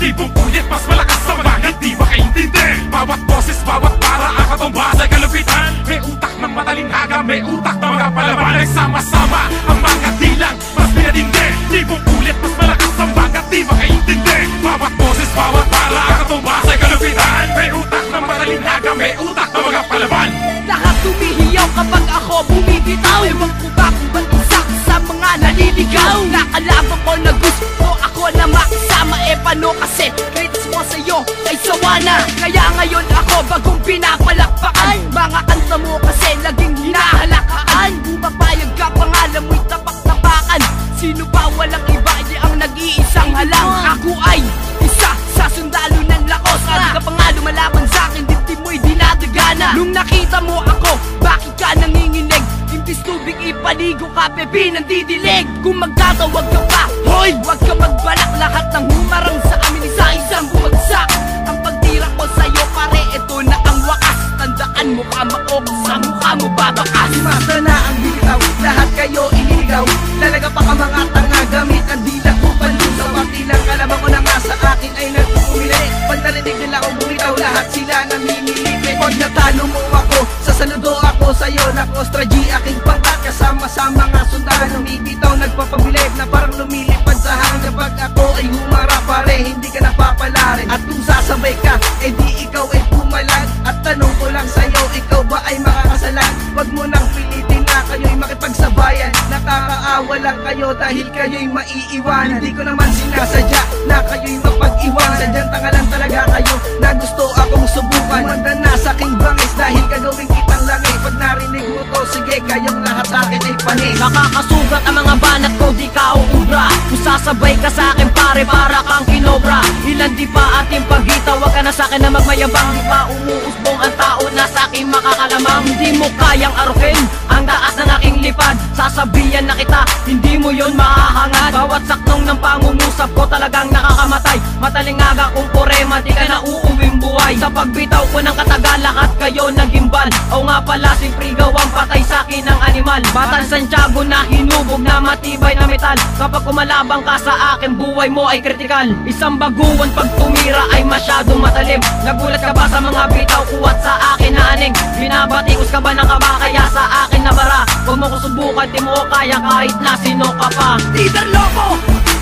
Tipong ulit, mas malakas sa mga hindi makaintindi. Bawat boses, bawat para ang katumbas ay kalupitan. May utak ng matalinghaga, may utak ng mga palaban ay sama-sama ang mga dilang, mas pinatindi. Tipong ulit, mas malakas sa mga hindi makaintindi. Bawat boses, bawat para ang katumbas ay kalupitan. May utak ng matalinghaga, may utak ng mga palaban. Lahat tumihiyaw kapag ako bumibitaw. Ewan ko ba kung ba't isa sa mga naliligaw. Nakalaban ko na gusto ako na makisama. E paano kasi greatest mo sa'yo ay sawa na. Kaya ngayon ako bagong pinapalakpakan. Mga kanta mo kasi laging hinahalakaan. Bumapayag ka pangalan mo'y tapak-tapakan. Sino ba walang iba ang nag-iisang halang. Ako ay isa sa sundalo ng lakos. At ka pa nga lumalaban sa'kin, dibdib mo'y dinadagana. Nung nakita mo ako, bakit ka nanginginig? Imbis tubig ipaligo ka, pepe nandidilig. Kung magtatawag ka pa, hoy, wag ka magbalak. Lahat ng humarang sa amin isa-isang bumagsak. Ang pagtira ko sa'yo pare, ito na ang wakas. Tandaan mo ka maok, sa mukha mo babakas. Masa na ang bitaw, lahat kayo inigaw. Talaga pa ka mga tanga, gamit ang dila ko panlusaw. Ang ilang kalaban ko na nga sa akin ay nagpumili. Pag narinig nila akong bumitaw, lahat sila namimilipit. Pag natalo mo ako, sasaludo ako sa'yo. Nak-Ostra G, aking pangkat, kasama-sama nga sundalo. Bibitaw, nagpapabilib na parang lumilipad sa hangin. Kapag ako ay humara pare, hindi ka napapalarin. At kung sasabay ka, edi ikaw ay pumalag. At tanong ko lang sa'yo, ikaw ba ay makakasalan? Wag mo nang pilitin na kayo'y makipagsabayan. Nakakaawa lang kayo dahil kayo'y maiiwan. Hindi ko naman sinasadya na kayo'y mapag-iwan. Sadyang tanga lang talaga kayo na gusto akong subukan. Manda na sa aking bangis dahil gagawin kitang langis. Pag narinig mo to, sige kayong lahat sa akin ay panis. Nakakasugat ang mga banat ko, di ka uubra. Kung sasabay ka sa akin pare, para kang kinobra. Ilan di pa ating pagita, wag ka na sa akin na magmayabang. Di pa umuusbong ang tao na sa akin makakalamang. Hindi mo kayang arukin ang taas ng aking lipad. Sasabihan na kita, hindi mo yon mahahangad. Bawat saknong ng pangungusap ko talagang nakakamatay. Matalingaga kung porema, di ka na uuwing buhay. Sa pagbitaw ko ng katagal, lahat kayo nagimbal. O nga pala, simpre gawang patay sa akin ng animal. Batang Santiago na hinubog na matibay na metal. Kapag kumalabang ka sa akin, buhay mo ay kritikal. Isang baguan pag tumira ay masyadong matalim. Nagulat ka ba sa mga bitaw ko at sa akin na aning? Binabatikos ka ba ng kaba kaya sa akin na bara? Huwag mo ko subukan, di mo kaya kahit na sino ka pa. Leader Loco,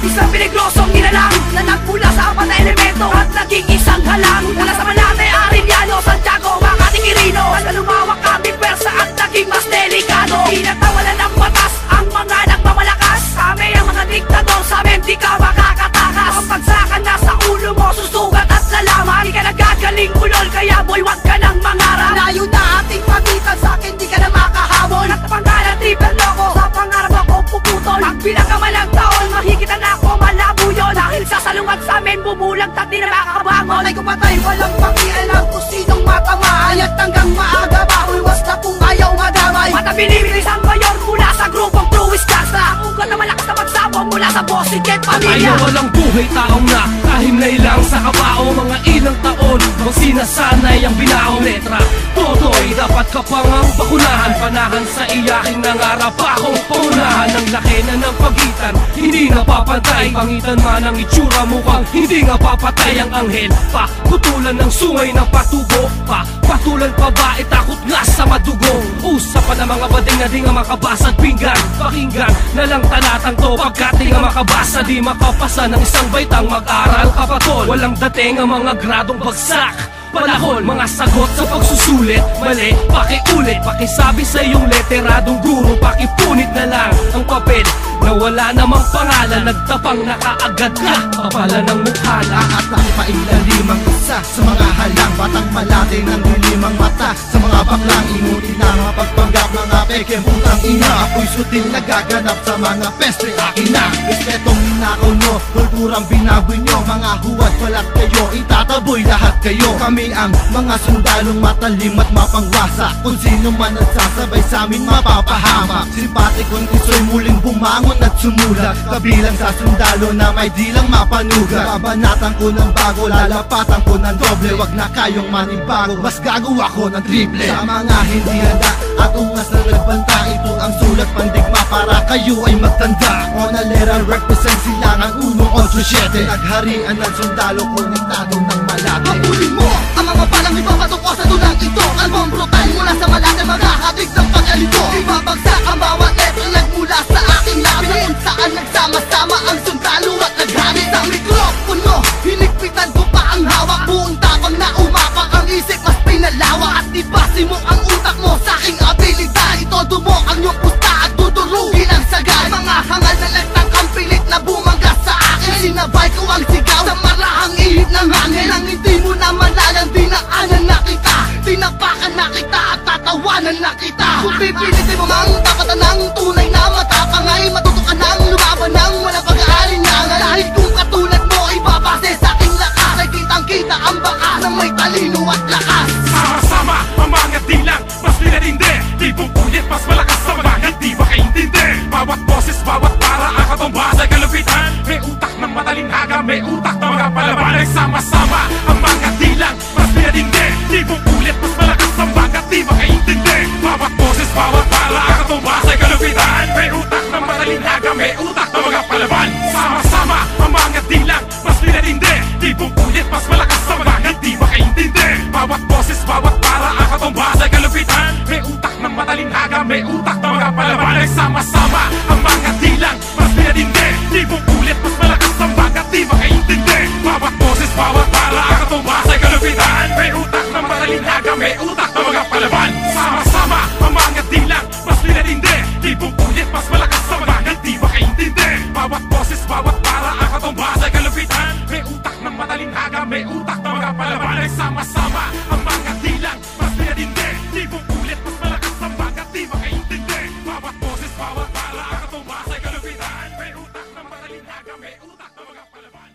isang pinigrosong nilalang na nagmula sa apat na elemento at naging isang halang. Mula sa Malate, Arellano, Santiago, Makati, Quirino. At lumawak ating pwersa at naging mas delikado. Tinatawalan ng batas ang mga nagmamalakas. Kami ang mga diktador, sa amin di ka makakatakas. Ang pagsakan na sa ulo mo, susugat at lalaman. Di ka nagagaling ulol, kaya boy wag ka nang mangarap. Layo na ating pagitan, sa akin di ka na makahabol. At pangalan Leader Loco, sa pangarap ako puputol. Pag pinakamalang taon, mahigit na ako malabo yun. Dahil sa salungat sa amin, bumulag at di na makakabangon. Ay kumatay, walang pakialam kung sinong matamaan. At hanggang maaga ba, ulwas na kung ayaw madamay. Mata binibilis ang mayor mula sa grupong Truist Gangsta. Ang ugat na malakas na magsabong mula sa bossing at pamilya. Ayaw walang buhay taong na kahimlay lang sa kabao. Mga ilang taon, kung sinasanay ang binaong letra. Totoy, dapat ka pang ang bakunahan. Panahan sa iyaking nangarap akong paunahan. Ang laki na ng pagitan, hindi napapantay. Pangitan man ang itsura mukhang hindi nga papatay. Ang anghel pa, putulan ng sungay ng patubo pa. Patulan pa ba, itakot nga sa madugo. Usapan ng mga bading na di nga makabasad pinggan. Pakinggan na lang talatang to, pagkat di nga makabasa, di makapasa ng isang baitang mag-aral ka pa tol. Walang dating ang mga gradong bagsak. Panahon, mga sagot sa pagsusulit. Mali, pakiulit, pakisabi sa iyong leteradong guro. Pakipunit na lang ang papel na wala namang pangalan. Nagtapang nakaagad ka, kapala ng mukha na. At nakipailalim ang isa sa mga halang. Batang Malate ng dilimang mata sa mga baklang inuti na mapagpanggap mga peke putang ina. Ako'y sutil nagaganap sa mga pestre akin na. Respetong ninakaw nyo, kulturang binaboy nyo. Mga huwad palat kayo, itataboy lahat kayo. Kami ang mga sundalong matalim at mapangwasak. Kung sino man at sasabay sa amin mapapahamak. Simpatikong iso'y muling bumangon at sumulat. Kabilang sa sundalo na may dilang mapanugat. Babanatan ko ng bago, lalapatan ko ng doble. Wag na kayong manibago, mas gagawa ko ng triple. Sa mga hindi handa at ungas na nagbanta, ito ang sulat pandigma para kayo ay magtanda. Onalera represent silangan 187. Nagharian ng sundalo konektado ng Malate. Habulin mo ang mga balang ipapatok ko sa tulang ito. Album brutal mula sa Malate, mga hatig ng pag-alito. Ibabagsak ang bawat letra nagmula sa aking labi, na kung saan nagsama-sama ang sundalo at naghari. Sa mikropono, hinigpitan ko pa ang hawak. Buong tapang na umapak ang isip, mas pinalawa. At ibase mo ang utak mo sa aking abilidad. Itodo mo ang iyong pusta at tuturuhin ang sagad. Mga hangal na lagtang ang pilit na bumangga sa akin. Sinabay ko ang sigaw sa marahang ihip ng hangin. Ang hindi mo na malalang dinaanan na kita, tinapakan na kita at tatawanan na kita. Kung pipilitin mo mang tapatan ng tunay na matapang, ay matuto ka ng lumaban ng walang pag-aalinlangan. Dahil kung katulad mo ibabase sa aking lakas, ay kitang kita ang baka ng may talino at lakas. Sama-sama ang mga dilang, mas pinatindi. Tipong ulit, mas malakas sa mga hindi makaintindi. Bawat boses, bawat para ang katumbas ay kalupitan. May utak ng matalinhaga, may utak ng mga palaban. Ay sama-sama ang mga dilang, mas pinatindi. Tipong ulit, mas malakas sa mga hindi makaintindi. Bawat boses, bawat para ang katumbas ay kalupitan. May utak ng matalinhaga, may utak ng mga palaban. Sama-sama ang mga dilang, mas pinatindi. Tipong ulit, mas malakas sa mga hindi makaintindi. Bawat boses, bawat para ang katumbas ay kalupitan. May utak ng matalinhaga, may utak ng mga palaban. Ay sama-sama ang mga dilang, mas pinatindi. Tipong ulit, mas malakas sa mga di makaintindi. Bawat boses, bawat para ang katumbas ay kalupitan. May utak ng matalinhaga, may utak ng mga palaban. Sama-sama ang mga dilang, mas pinatindi. Tipong ulit, mas malakas sa mga di makaintindi. Bawat boses, bawat para ang katumbas ay kalupitan. May utak ng matalinhaga, may utak ng mga palaban. Ay sama-sama ang mga dilang, mas pinatindi. Tipong ulit, mas malakas sa mga di makaintindi. Bawat boses, bawat para ang katumbas ay kalupitan. May utak ng matalinhaga, may utak ng mga palaban.